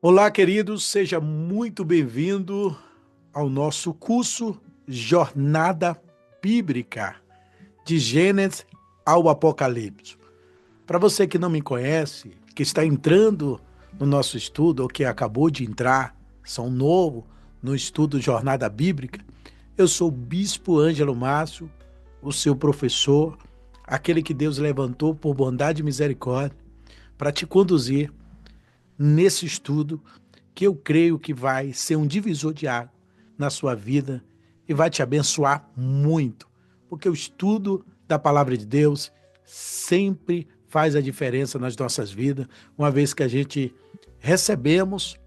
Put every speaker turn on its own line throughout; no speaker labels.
Olá, queridos, seja muito bem-vindo ao nosso curso Jornada Bíblica, de Gênesis ao Apocalipse. Para você que não me conhece, que está entrando no nosso estudo ou que acabou de entrar, são novo no estudo Jornada Bíblica, eu sou o Bispo Ângelo Márcio, o seu professor, aquele que Deus levantou por bondade e misericórdia para te conduzir nesse estudo que eu creio que vai ser um divisor de água na sua vida e vai te abençoar muito, porque o estudo da palavra de Deus sempre faz a diferença nas nossas vidas, uma vez que a gente recebemos,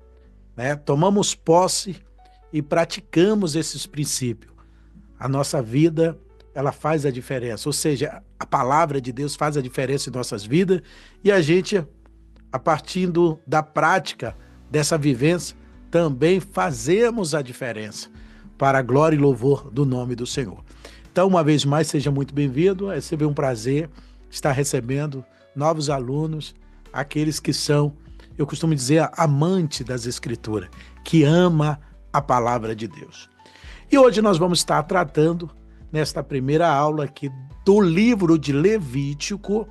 né, tomamos posse e praticamos esses princípios. A nossa vida, ela faz a diferença, ou seja, a palavra de Deus faz a diferença em nossas vidas e a gente, a partir da prática dessa vivência, também fazemos a diferença para a glória e louvor do nome do Senhor. Então, uma vez mais, seja muito bem-vindo. É sempre um prazer estar recebendo novos alunos, aqueles que são, eu costumo dizer, amante das Escrituras, que ama a palavra de Deus. E hoje nós vamos estar tratando, nesta primeira aula aqui, do livro de Levítico,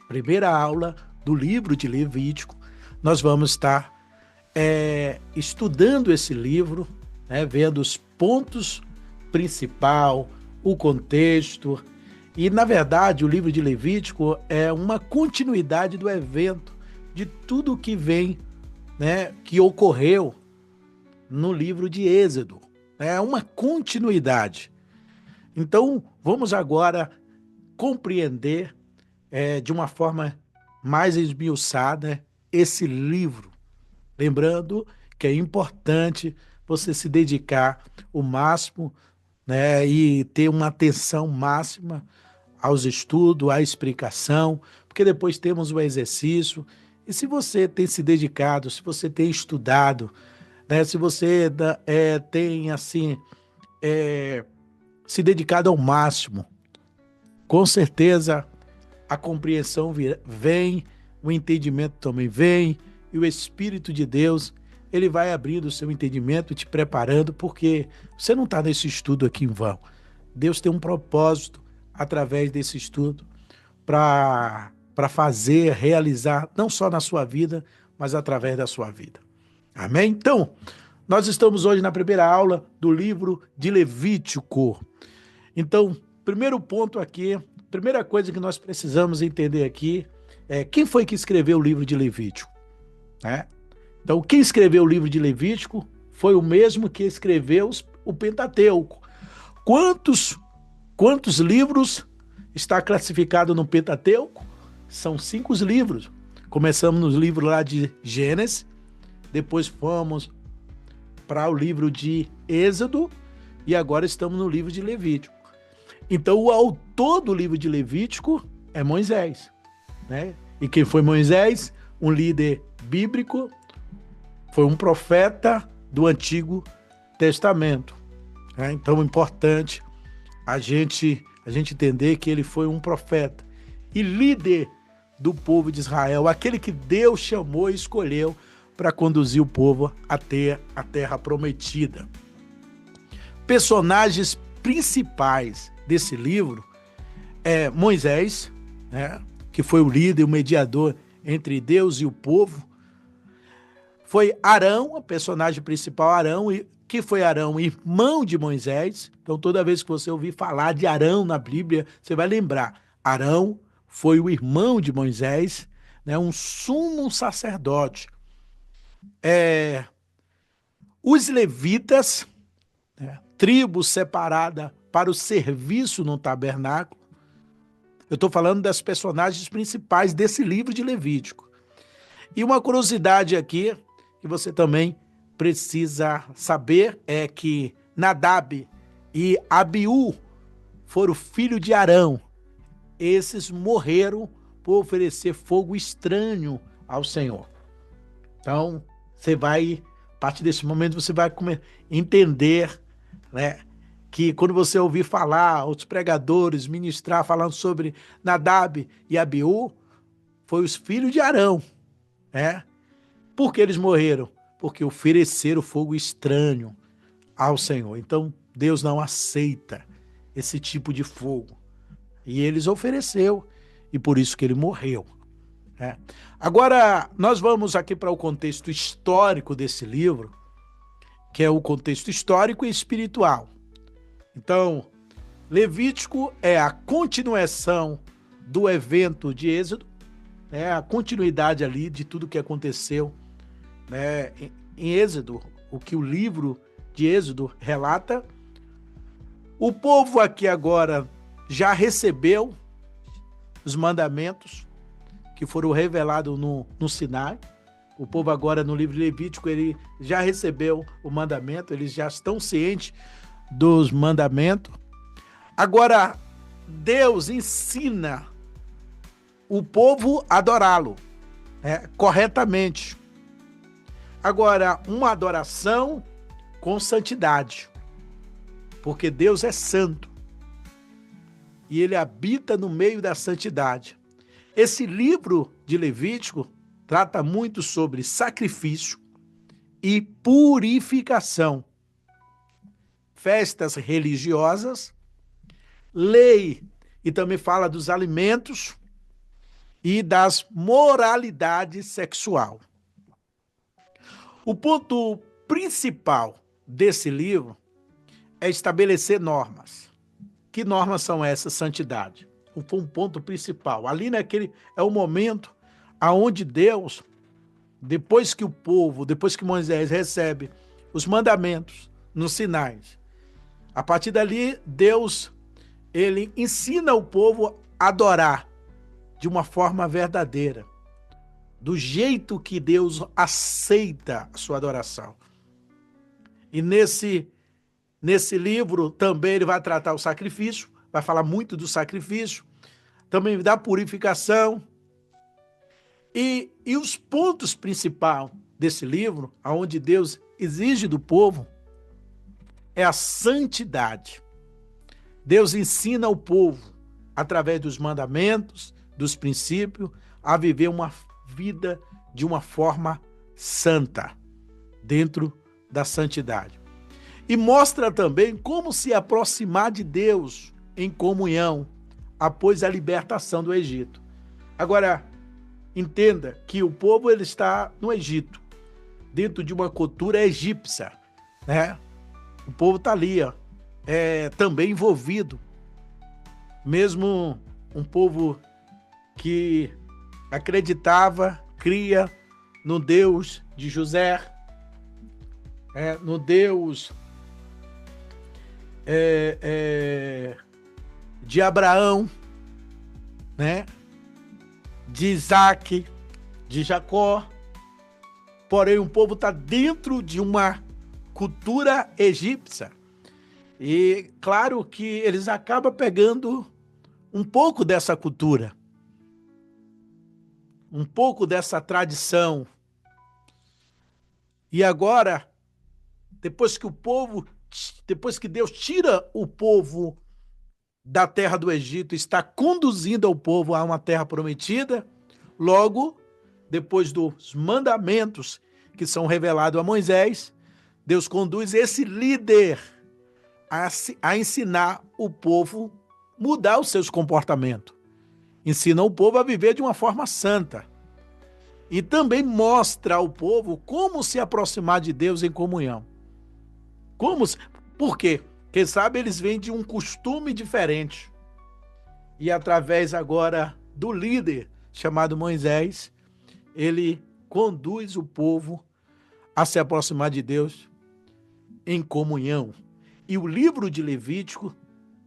primeira aula do livro de Levítico. Nós vamos estar estudando esse livro, né, vendo os pontos principais, o contexto. E, na verdade, o livro de Levítico é uma continuidade do evento, de tudo que vem, né, que ocorreu no livro de Êxodo. É uma continuidade. Então, vamos agora compreender de uma forma mais esmiuçada esse livro. Lembrando que é importante você se dedicar o máximo, né, e ter uma atenção máxima aos estudos, à explicação, porque depois temos o exercício. E se você tem se dedicado, se você tem estudado, né, se você tem assim se dedicado ao máximo, com certeza a compreensão vem, o entendimento também vem, e o Espírito de Deus, ele vai abrindo o seu entendimento, te preparando, porque você não está nesse estudo aqui em vão. Deus tem um propósito através desse estudo para fazer, realizar, não só na sua vida, mas através da sua vida. Amém? Então, nós estamos hoje na primeira aula do livro de Levítico. Então, primeiro ponto aqui, primeira coisa que nós precisamos entender aqui é quem foi que escreveu o livro de Levítico, né? Então, quem escreveu o livro de Levítico foi o mesmo que escreveu o Pentateuco. Quantos livros está classificado no Pentateuco? São 5 livros. Começamos no livro lá de Gênesis, depois fomos para o livro de Êxodo e agora estamos no livro de Levítico. Então, o autor do livro de Levítico é Moisés, né? E quem foi Moisés? Um líder bíblico, foi um profeta do Antigo Testamento, né? Então, é importante a gente entender que ele foi um profeta e líder do povo de Israel, aquele que Deus chamou e escolheu para conduzir o povo até a terra prometida. Personagens principais desse livro é Moisés, né, que foi o líder, o mediador entre Deus e o povo. Foi Arão, o personagem principal, Arão, que foi Arão, irmão de Moisés. Então, toda vez que você ouvir falar de Arão na Bíblia, você vai lembrar. Arão foi o irmão de Moisés, né, um sumo sacerdote. Os levitas, né, tribo separada para o serviço no tabernáculo. Eu estou falando das personagens principais desse livro de Levítico. E uma curiosidade aqui, que você também precisa saber, é que Nadab e Abiú foram filhos de Arão. Esses morreram por oferecer fogo estranho ao Senhor. Então, você vai, a partir desse momento, você vai entender, né, que quando você ouvir falar, os pregadores ministrar, falando sobre Nadab e Abiú, foi os filhos de Arão, né? por que eles morreram? Porque ofereceram fogo estranho ao Senhor. Então, Deus não aceita esse tipo de fogo. E eles ofereceu, e por isso que ele morreu. Agora, nós vamos aqui para o contexto histórico desse livro, que é o contexto histórico e espiritual. Então, Levítico é a continuação do evento de Êxodo, a continuidade ali de tudo que aconteceu em Êxodo, o que o livro de Êxodo relata. O povo aqui agora já recebeu os mandamentos que foram revelados no Sinai. O povo agora no livro de Levítico, ele já recebeu o mandamento, eles já estão cientes dos mandamentos. Agora, Deus ensina o povo a adorá-lo corretamente. Agora, uma adoração com santidade, porque Deus é santo e ele habita no meio da santidade. Esse livro de Levítico trata muito sobre sacrifício e purificação, festas religiosas, lei, e também fala dos alimentos e das moralidades sexual. O ponto principal desse livro é estabelecer normas. Que normas são essas? Santidade. Foi um ponto principal. Ali naquele é o momento aonde Deus, depois que Moisés recebe os mandamentos nos Sinais, a partir dali Deus, ele ensina o povo a adorar de uma forma verdadeira, do jeito que Deus aceita a sua adoração. E nesse livro também ele vai tratar o sacrifício, vai falar muito do sacrifício, também da purificação. E os pontos principais desse livro, onde Deus exige do povo, é a santidade. Deus ensina o povo, através dos mandamentos, dos princípios, a viver uma vida de uma forma santa, dentro da santidade. E mostra também como se aproximar de Deus em comunhão, após a libertação do Egito. Agora, entenda que o povo ele está no Egito, dentro de uma cultura egípcia, O povo está ali, também envolvido. Mesmo um povo que acreditava, cria no Deus de José, no Deus de Abraão, de Isaac, de Jacó. Porém, o povo está dentro de uma cultura egípcia. E claro que eles acabam pegando um pouco dessa cultura, um pouco dessa tradição. E agora, depois que Deus tira o povo da terra do Egito, está conduzindo o povo a uma terra prometida, logo, depois dos mandamentos que são revelados a Moisés, Deus conduz esse líder a ensinar o povo a mudar os seus comportamentos. Ensina o povo a viver de uma forma santa. E também mostra ao povo como se aproximar de Deus em comunhão. Por quê? Quem sabe eles vêm de um costume diferente. E através agora do líder chamado Moisés, ele conduz o povo a se aproximar de Deus em comunhão. E o livro de Levítico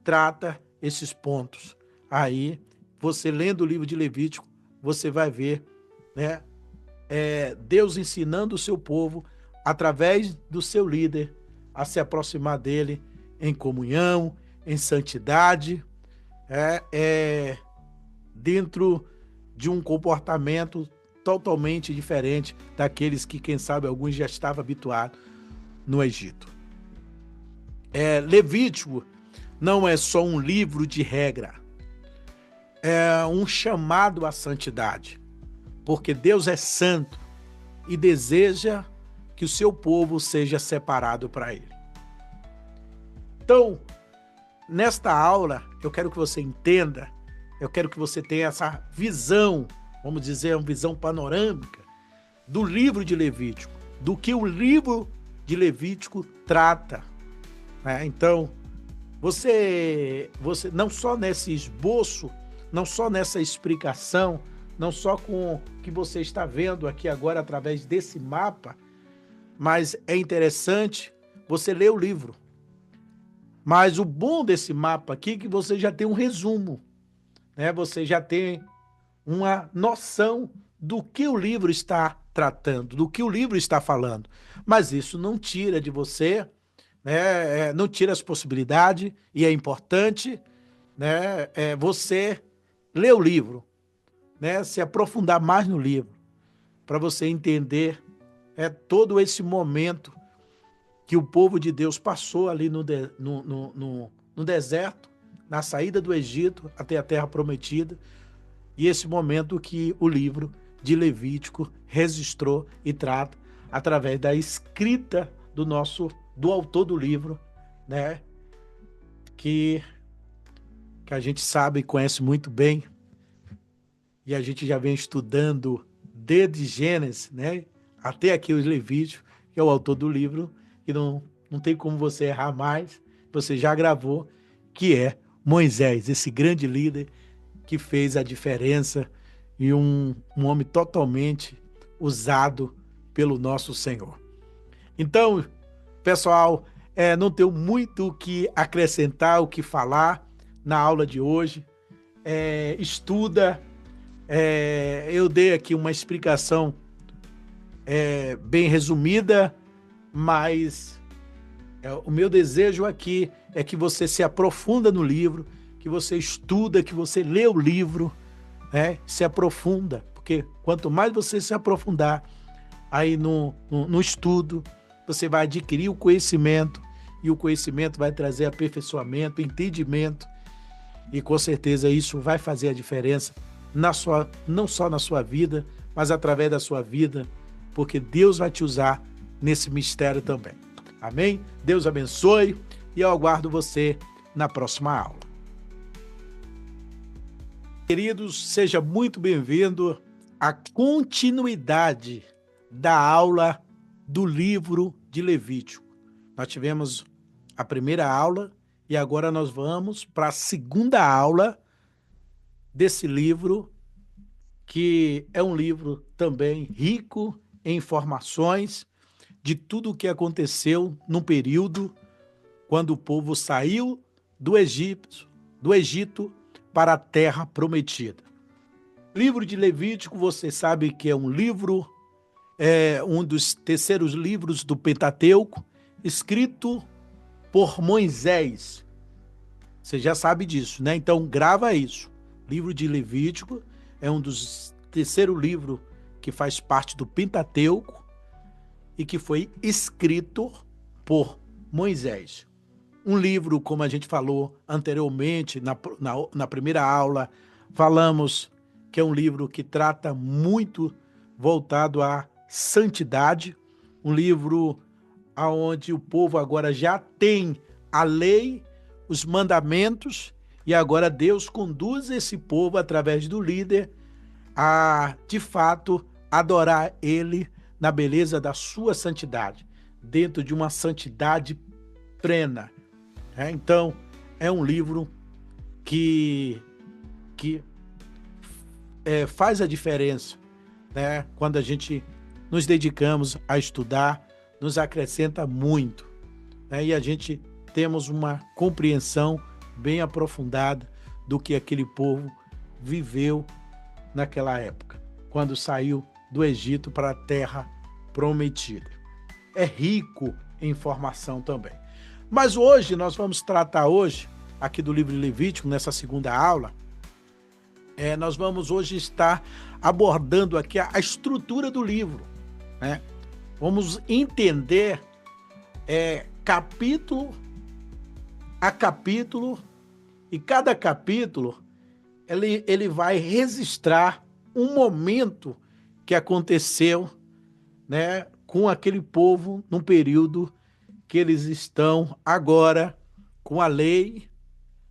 trata esses pontos. Aí, você lendo o livro de Levítico, você vai ver, Deus ensinando o seu povo, através do seu líder, a se aproximar dele em comunhão, em santidade, dentro de um comportamento totalmente diferente daqueles que, quem sabe, alguns já estavam habituados no Egito. Levítico não é só um livro de regra, é um chamado à santidade, porque Deus é santo e deseja que o seu povo seja separado para ele. Então, nesta aula, eu quero que você entenda, eu quero que você tenha essa visão, vamos dizer, uma visão panorâmica do livro de Levítico, do que o livro de Levítico trata, né? Então, você não só nesse esboço, não só nessa explicação, não só com o que você está vendo aqui agora através desse mapa, mas é interessante você ler o livro. Mas o bom desse mapa aqui é que você já tem um resumo, né? Você já tem uma noção do que o livro está tratando, do que o livro está falando. Mas isso não tira de você, né? Não tira as possibilidades, e é importante, né? Você ler o livro, né? Se aprofundar mais no livro, para você entender todo esse momento que o povo de Deus passou ali no deserto, na saída do Egito até a terra prometida, e esse momento que o livro de Levítico registrou e trata através da escrita do autor do livro, né? Que a gente sabe e conhece muito bem, e a gente já vem estudando desde Gênesis, né? Até aqui os Levíticos, que é o autor do livro, que não tem como você errar mais, você já gravou, que é Moisés, esse grande líder que fez a diferença e um homem totalmente usado pelo nosso Senhor. Então, pessoal, não tenho muito o que acrescentar, o que falar na aula de hoje. Estuda, eu dei aqui uma explicação bem resumida, mas o meu desejo aqui é que você se aprofunda no livro, que você estuda, que você lê o livro, né? Se aprofunda, porque quanto mais você se aprofundar aí no estudo, você vai adquirir o conhecimento, e o conhecimento vai trazer aperfeiçoamento, entendimento, e com certeza isso vai fazer a diferença não só na sua vida, mas através da sua vida, porque Deus vai te usar nesse mistério também. Amém? Deus abençoe e eu aguardo você na próxima aula. Queridos, seja muito bem-vindo à continuidade da aula do livro de Levítico. Nós tivemos a primeira aula e agora nós vamos para a segunda aula desse livro, que é um livro também rico em informações de tudo o que aconteceu no período quando o povo saiu do Egito para a terra prometida. Livro de Levítico, você sabe que é um livro, um dos terceiros livros do Pentateuco, escrito por Moisés. Você já sabe disso, né? Então grava isso. Livro de Levítico é um dos terceiro livro que faz parte do Pentateuco e que foi escrito por Moisés. Um livro, como a gente falou anteriormente, na primeira aula, falamos que é um livro que trata muito voltado à santidade, um livro onde o povo agora já tem a lei, os mandamentos, e agora Deus conduz esse povo através do líder a, de fato, adorar ele na beleza da sua santidade, dentro de uma santidade plena. Então, é um livro que faz a diferença, né? Quando a gente nos dedicamos a estudar, nos acrescenta muito, né? E a gente temos uma compreensão bem aprofundada do que aquele povo viveu naquela época, quando saiu do Egito para a terra prometida. É rico em informação também. Mas hoje, nós vamos tratar aqui do livro de Levítico, nessa segunda aula, nós vamos hoje estar abordando aqui a estrutura do livro, né? Vamos entender capítulo a capítulo, e cada capítulo ele vai registrar um momento que aconteceu né, com aquele povo num período que eles estão agora com a lei,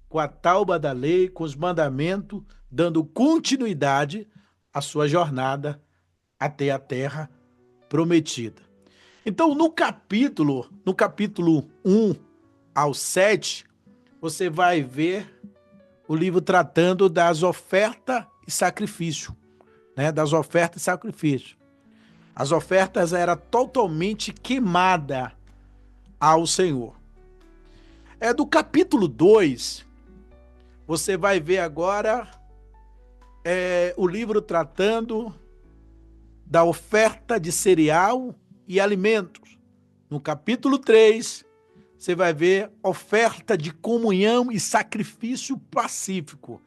com a tauba da lei, com os mandamentos, dando continuidade à sua jornada até a terra prometida. Então, no capítulo 1 ao 7, você vai ver o livro tratando das ofertas e sacrifício, né? Das ofertas e sacrifício. As ofertas eram totalmente queimadas ao Senhor. Do capítulo 2, você vai ver agora o livro tratando da oferta de cereal e alimentos. No capítulo 3, você vai ver oferta de comunhão e sacrifício pacífico.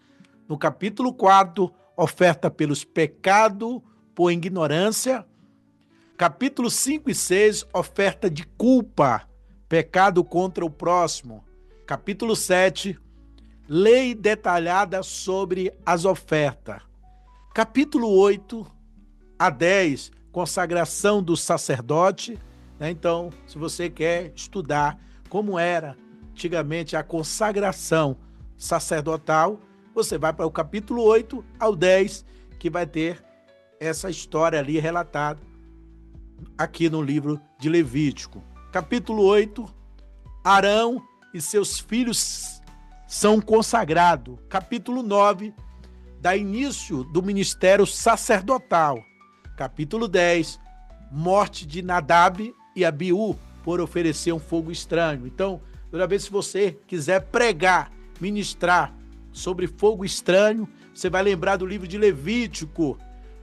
No capítulo 4, oferta pelos pecados por ignorância. Capítulo 5 e 6, oferta de culpa, pecado contra o próximo. Capítulo 7, lei detalhada sobre as ofertas. Capítulo 8 a 10, consagração do sacerdote. Então, se você quer estudar como era antigamente a consagração sacerdotal, você vai para o capítulo 8 ao 10, que vai ter essa história ali relatada aqui no livro de Levítico. Capítulo 8, Arão e seus filhos são consagrados. Capítulo 9, dá início do ministério sacerdotal. Capítulo 10, morte de Nadab e Abiú por oferecer um fogo estranho. Então, toda vez que você quiser pregar, ministrar sobre fogo estranho, você vai lembrar do livro de Levítico,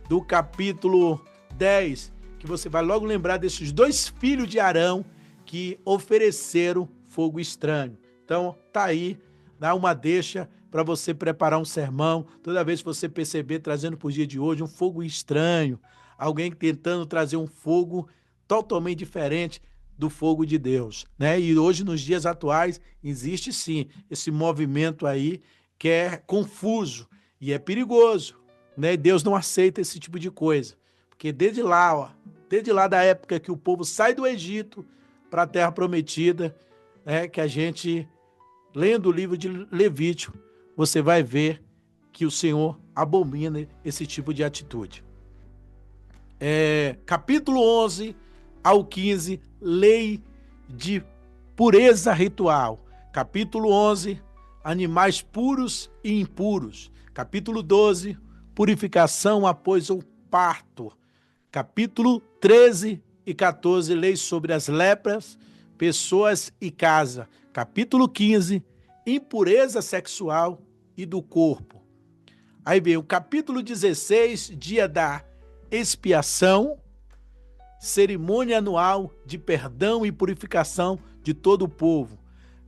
do capítulo 10, que você vai logo lembrar desses dois filhos de Arão que ofereceram fogo estranho. Então, tá aí, dá uma deixa para você preparar um sermão, toda vez que você perceber, trazendo para o dia de hoje, um fogo estranho, alguém tentando trazer um fogo totalmente diferente do fogo de Deus, né? E hoje, nos dias atuais, existe sim esse movimento aí que é confuso e é perigoso, né? Deus não aceita esse tipo de coisa, porque desde lá da época que o povo sai do Egito para a Terra Prometida, né, que a gente, lendo o livro de Levítico, você vai ver que o Senhor abomina esse tipo de atitude. Capítulo 11 ao 15, lei de pureza ritual. Capítulo 11, animais puros e impuros. Capítulo 12, purificação após o parto. Capítulo 13 e 14, leis sobre as lepras, pessoas e casa. Capítulo 15, impureza sexual e do corpo. Aí vem o capítulo 16, dia da expiação, cerimônia anual de perdão e purificação de todo o povo.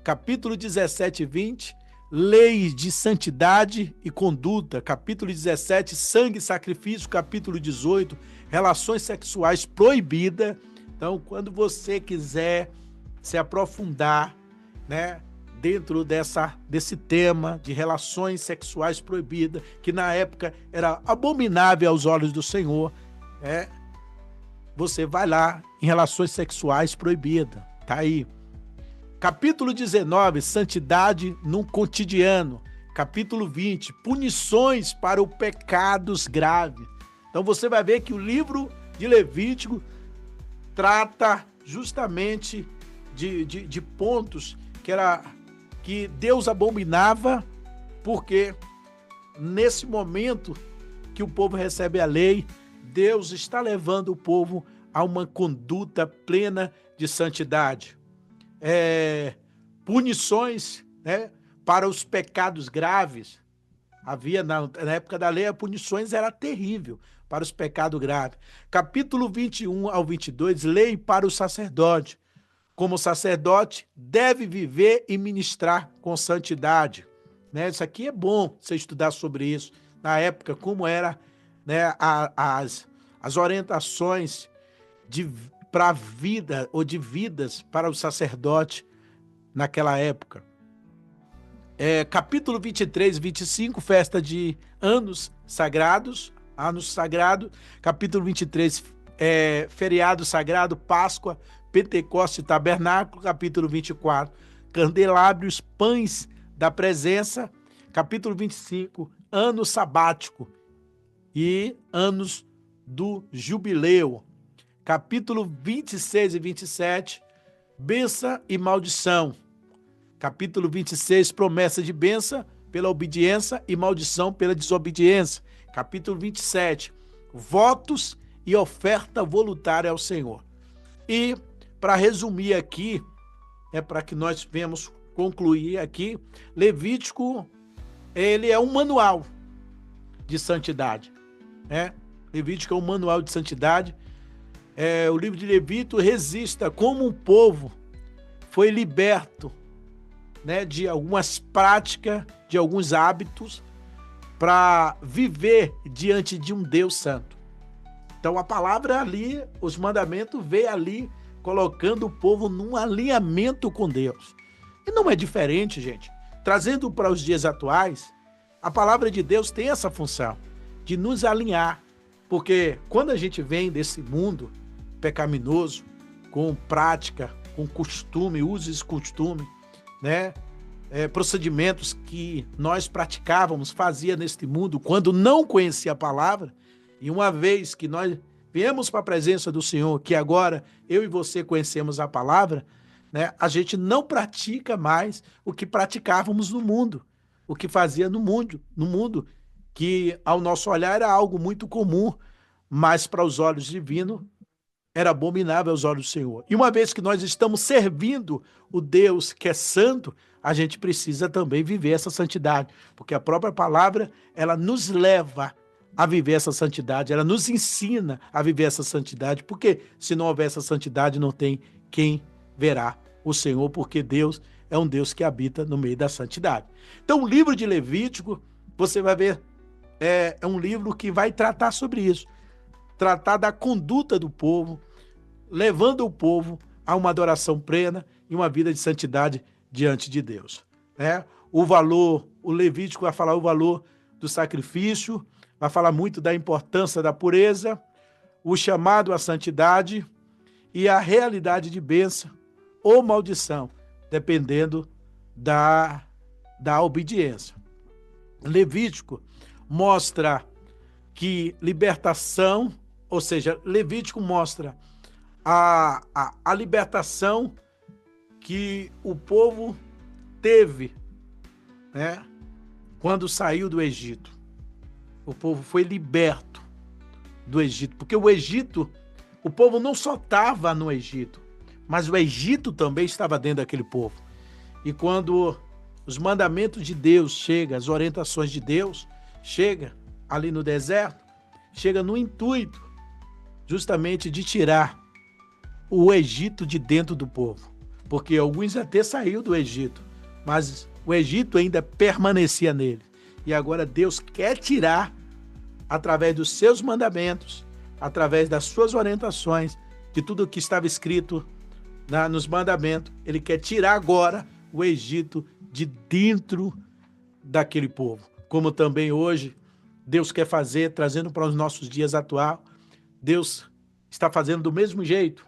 Capítulo 17 e 20, leis de santidade e conduta. Capítulo 17, sangue e sacrifício. Capítulo 18, relações sexuais proibidas. Então, quando você quiser se aprofundar, né, dentro desse tema de relações sexuais proibidas, que na época era abominável aos olhos do Senhor, você vai lá em relações sexuais proibidas. Tá aí. Capítulo 19, santidade no cotidiano. Capítulo 20, punições para os pecados graves. Então você vai ver que o livro de Levítico trata justamente de pontos que Deus abominava, porque nesse momento que o povo recebe a lei, Deus está levando o povo a uma conduta plena de santidade. Punições, né, para os pecados graves. Havia na época da lei, as punições era terrível para os pecados graves. Capítulo 21 ao 22, lei para o sacerdote. Como sacerdote, deve viver e ministrar com santidade. Né? Isso aqui é bom você estudar sobre isso. Na época, como era, né, as orientações para a vida ou de vidas para o sacerdote naquela época. Capítulo 23 e 25, festa de anos sagrados. Capítulo 23, feriado sagrado, Páscoa, Pentecoste, Tabernáculo, capítulo 24, candelabros, pães da presença, capítulo 25, ano sabático e anos do jubileu, capítulo 26 e 27, bênção e maldição, capítulo 26, promessa de bênção pela obediência e maldição pela desobediência, capítulo 27, votos e oferta voluntária ao Senhor. E, para resumir aqui, para que nós venhamos concluir aqui, Levítico, ele é um manual de santidade. Levítico é um manual de santidade. O livro de Levítico registra como o povo foi liberto, de algumas práticas, de alguns hábitos, para viver diante de um Deus santo. Então a palavra ali, os mandamentos, vê ali colocando o povo num alinhamento com Deus. E não é diferente, gente. Trazendo para os dias atuais, a palavra de Deus tem essa função de nos alinhar. Porque quando a gente vem desse mundo pecaminoso, com prática, com costume, usos e costume, procedimentos que nós praticávamos, fazia neste mundo, quando não conhecia a palavra, e uma vez que nós viemos para a presença do Senhor, que agora eu e você conhecemos a palavra, a gente não pratica mais o que praticávamos no mundo, o que fazia no mundo, que ao nosso olhar era algo muito comum, mas para os olhos divinos era abominável aos olhos do Senhor. E uma vez que nós estamos servindo o Deus que é santo, a gente precisa também viver essa santidade, porque a própria palavra, ela nos leva a viver essa santidade, ela nos ensina a viver essa santidade, porque se não houver essa santidade, não tem quem verá o Senhor, porque Deus é um Deus que habita no meio da santidade. Então, o livro de Levítico, você vai ver, é um livro que vai tratar sobre isso, tratar da conduta do povo, levando o povo a uma adoração plena e uma vida de santidade diante de Deus. O Levítico vai falar o valor do sacrifício, vai falar muito da importância da pureza, o chamado à santidade e a realidade de bênção ou maldição, dependendo da obediência. Levítico mostra que libertação, ou seja, Levítico mostra a libertação que o povo teve, quando saiu do Egito. O povo foi liberto do Egito, porque o povo não só estava no Egito, mas o Egito também estava dentro daquele povo. E quando os mandamentos de Deus chegam, as orientações de Deus chegam ali no deserto, chega no intuito justamente de tirar o Egito de dentro do povo. Porque alguns até saíram do Egito, mas o Egito ainda permanecia nele. E agora Deus quer tirar, através dos seus mandamentos, através das suas orientações, de tudo o que estava escrito nos mandamentos, ele quer tirar agora o Egito de dentro daquele povo. Como também hoje Deus quer fazer, trazendo para os nossos dias atuais, Deus está fazendo do mesmo jeito,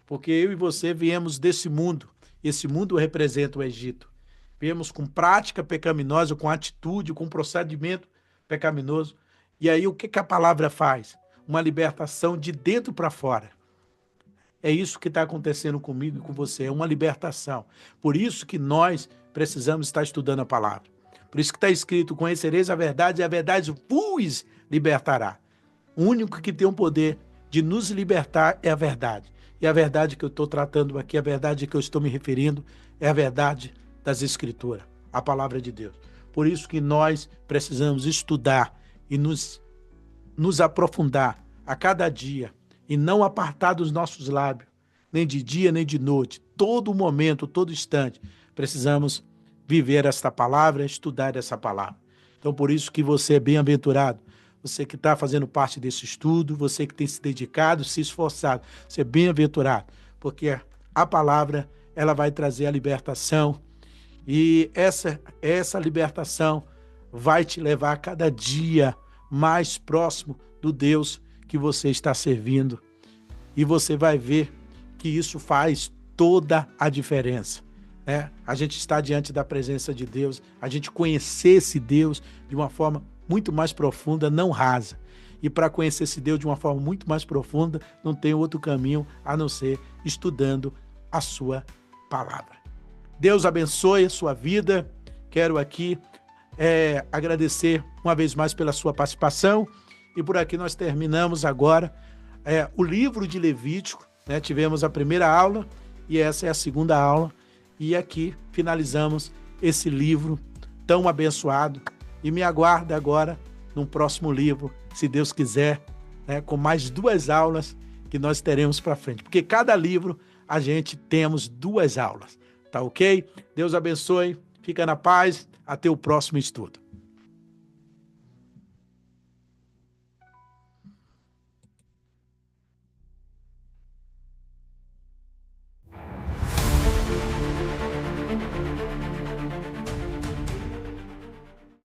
porque eu e você viemos desse mundo, esse mundo representa o Egito. Viemos com prática pecaminosa, com atitude, com procedimento pecaminoso. E aí o que a palavra faz? Uma libertação de dentro para fora. É isso que está acontecendo comigo e com você, é uma libertação. Por isso que nós precisamos estar estudando a palavra. Por isso que está escrito, conhecereis a verdade e a verdade vos libertará. O único que tem o poder de nos libertar é a verdade. E a verdade que eu estou tratando aqui, a verdade que eu estou me referindo, é a verdade das Escrituras, a palavra de Deus. Por isso que nós precisamos estudar e nos aprofundar a cada dia e não apartar dos nossos lábios, nem de dia, nem de noite. Todo momento, todo instante, precisamos viver esta palavra, estudar essa palavra. Então, por isso que você é bem-aventurado, você que está fazendo parte desse estudo, você que tem se dedicado, se esforçado, você é bem-aventurado, porque a palavra, ela vai trazer a libertação, e essa libertação vai te levar a cada dia mais próximo do Deus que você está servindo, e você vai ver que isso faz toda a diferença. A gente está diante da presença de Deus, a gente conhecer esse Deus de uma forma muito mais profunda, não rasa. E para conhecer esse Deus de uma forma muito mais profunda, não tem outro caminho a não ser estudando a sua palavra. Deus abençoe a sua vida. Quero aqui agradecer uma vez mais pela sua participação. E por aqui nós terminamos agora o livro de Levítico. Tivemos a primeira aula e essa é a segunda aula. E aqui finalizamos esse livro tão abençoado. E me aguarda agora num próximo livro, se Deus quiser, com mais 2 aulas que nós teremos para frente. Porque cada livro a gente temos 2 aulas. Tá ok? Deus abençoe, fica na paz, até o próximo estudo.